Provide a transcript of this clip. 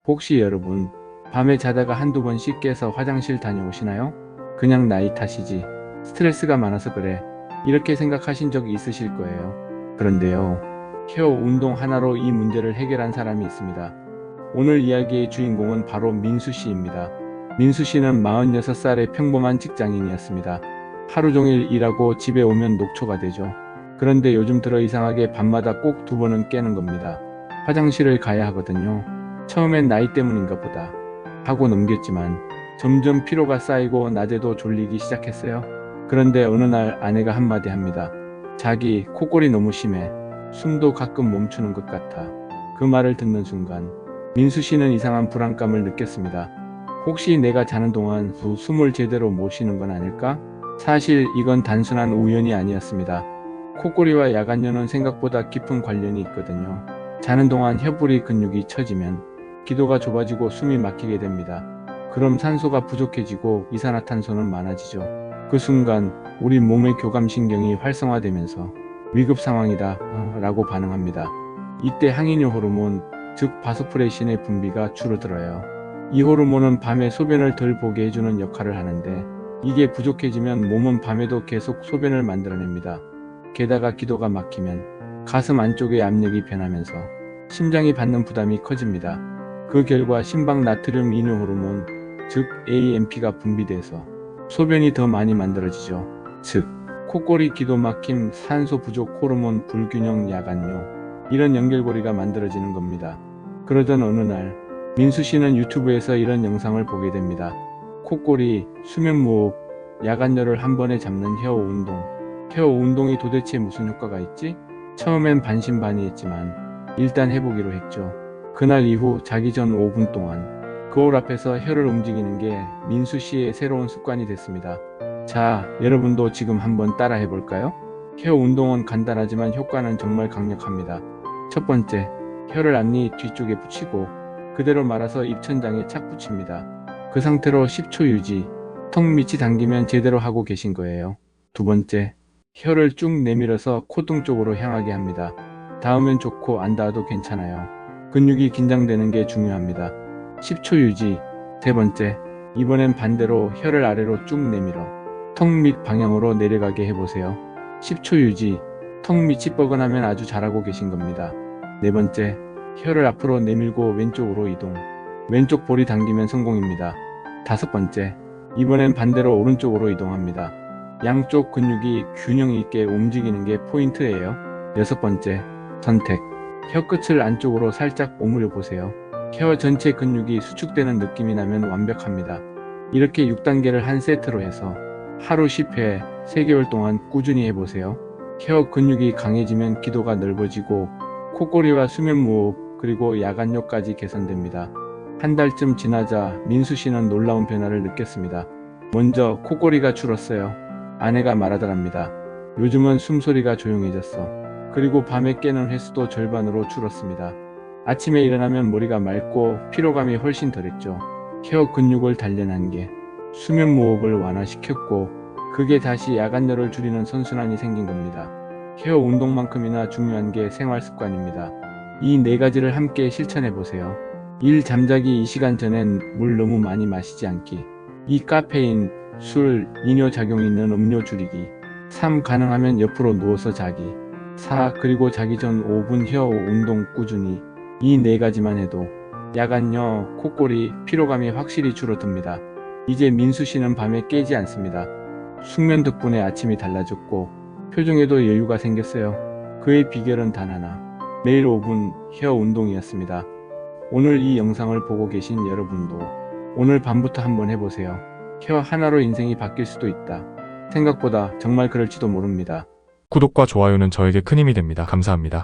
혹시 여러분 밤에 자다가 한두 번씩 깨서 화장실 다녀오시나요? 그냥 나이 탓이지, 스트레스가 많아서 그래, 이렇게 생각하신 적 있으실 거예요. 그런데요, 헤어 운동 하나로 이 문제를 해결한 사람이 있습니다. 오늘 이야기의 주인공은 바로 민수 씨입니다. 민수 씨는 46살의 평범한 직장인이었습니다. 하루 종일 일하고 집에 오면 녹초가 되죠. 그런데 요즘 들어 이상하게 밤마다 꼭 2번은 깨는 겁니다. 화장실을 가야 하거든요. 처음엔 나이 때문인가 보다 하고 넘겼지만 점점 피로가 쌓이고 낮에도 졸리기 시작했어요. 그런데 어느 날 아내가 한마디 합니다. 자기 코골이 너무 심해. 숨도 가끔 멈추는 것 같아. 그 말을 듣는 순간 민수 씨는 이상한 불안감을 느꼈습니다. 혹시 내가 자는 동안 숨을 제대로 못 쉬는 건 아닐까? 사실 이건 단순한 우연이 아니었습니다. 코골이와 야간염은 생각보다 깊은 관련이 있거든요. 자는 동안 혀부리 근육이 처지면 기도가 좁아지고 숨이 막히게 됩니다. 그럼 산소가 부족해지고 이산화탄소는 많아지죠. 그 순간 우리 몸의 교감신경이 활성화되면서 위급 상황이다 라고 반응합니다. 이때 항이뇨 호르몬, 즉 바소프레신의 분비가 줄어들어요. 이 호르몬은 밤에 소변을 덜 보게 해주는 역할을 하는데, 이게 부족해지면 몸은 밤에도 계속 소변을 만들어냅니다. 게다가 기도가 막히면 가슴 안쪽의 압력이 변하면서 심장이 받는 부담이 커집니다. 그 결과 심박 나트륨 이뇨 호르몬, 즉 AMP가 분비돼서 소변이 더 많이 만들어지죠. 즉 코골이, 기도 막힘, 산소 부족, 호르몬 불균형, 야간뇨, 이런 연결고리가 만들어지는 겁니다. 그러던 어느 날 민수 씨는 유튜브에서 이런 영상을 보게 됩니다. 코골이, 수면무호흡, 야간뇨를 한 번에 잡는 헤어 운동. 헤어 운동이 도대체 무슨 효과가 있지? 처음엔 반신반의했지만 일단 해보기로 했죠. 그날 이후 자기 전 5분 동안 거울 앞에서 혀를 움직이는 게 민수 씨의 새로운 습관이 됐습니다. 자, 여러분도 지금 한번 따라 해볼까요? 헤어 운동은 간단하지만 효과는 정말 강력합니다. 첫 번째, 혀를 앞니 뒤쪽에 붙이고 그대로 말아서 입천장에 착 붙입니다. 그 상태로 10초 유지, 턱 밑이 당기면 제대로 하고 계신 거예요. 두 번째, 혀를 쭉 내밀어서 콧등 쪽으로 향하게 합니다. 닿으면 좋고 안 닿아도 괜찮아요. 근육이 긴장되는 게 중요합니다. 10초 유지. 세 번째, 이번엔 반대로 혀를 아래로 쭉 내밀어 턱 밑 방향으로 내려가게 해보세요. 10초 유지. 턱 밑이 뻐근하면 아주 잘하고 계신 겁니다. 네 번째, 혀를 앞으로 내밀고 왼쪽으로 이동. 왼쪽 볼이 당기면 성공입니다. 다섯 번째, 이번엔 반대로 오른쪽으로 이동합니다. 양쪽 근육이 균형 있게 움직이는 게 포인트예요. 여섯 번째, 선택. 혀 끝을 안쪽으로 살짝 오므려 보세요. 혀 전체 근육이 수축되는 느낌이 나면 완벽합니다. 이렇게 6단계를 한 세트로 해서 하루 10회 3개월 동안 꾸준히 해보세요. 혀 근육이 강해지면 기도가 넓어지고 코골이와 수면무호흡, 그리고 야간뇨까지 개선됩니다. 한 달쯤 지나자 민수 씨는 놀라운 변화를 느꼈습니다. 먼저 코골이가 줄었어요. 아내가 말하더랍니다. 요즘은 숨소리가 조용해졌어. 그리고 밤에 깨는 횟수도 절반으로 줄었습니다. 아침에 일어나면 머리가 맑고 피로감이 훨씬 덜했죠. 혀 근육을 단련한 게 수면무호흡을 완화시켰고, 그게 다시 야간뇨를 줄이는 선순환이 생긴 겁니다. 헤어 운동만큼이나 중요한 게 생활습관입니다. 이 4가지를 함께 실천해보세요. 1. 잠자기 2시간 전엔 물 너무 많이 마시지 않기. 2. 카페인, 술, 이뇨작용 있는 음료 줄이기. 3. 가능하면 옆으로 누워서 자기. 4. 그리고 자기 전 5분 혀 운동 꾸준히. 이 4가지만 해도 야간뇨, 코골이, 피로감이 확실히 줄어듭니다. 이제 민수 씨는 밤에 깨지 않습니다. 숙면 덕분에 아침이 달라졌고 표정에도 여유가 생겼어요. 그의 비결은 단 하나, 매일 5분 헤어 운동이었습니다. 오늘 이 영상을 보고 계신 여러분도 오늘 밤부터 한번 해보세요. 헤어 하나로 인생이 바뀔 수도 있다. 생각보다 정말 그럴지도 모릅니다. 구독과 좋아요는 저에게 큰 힘이 됩니다. 감사합니다.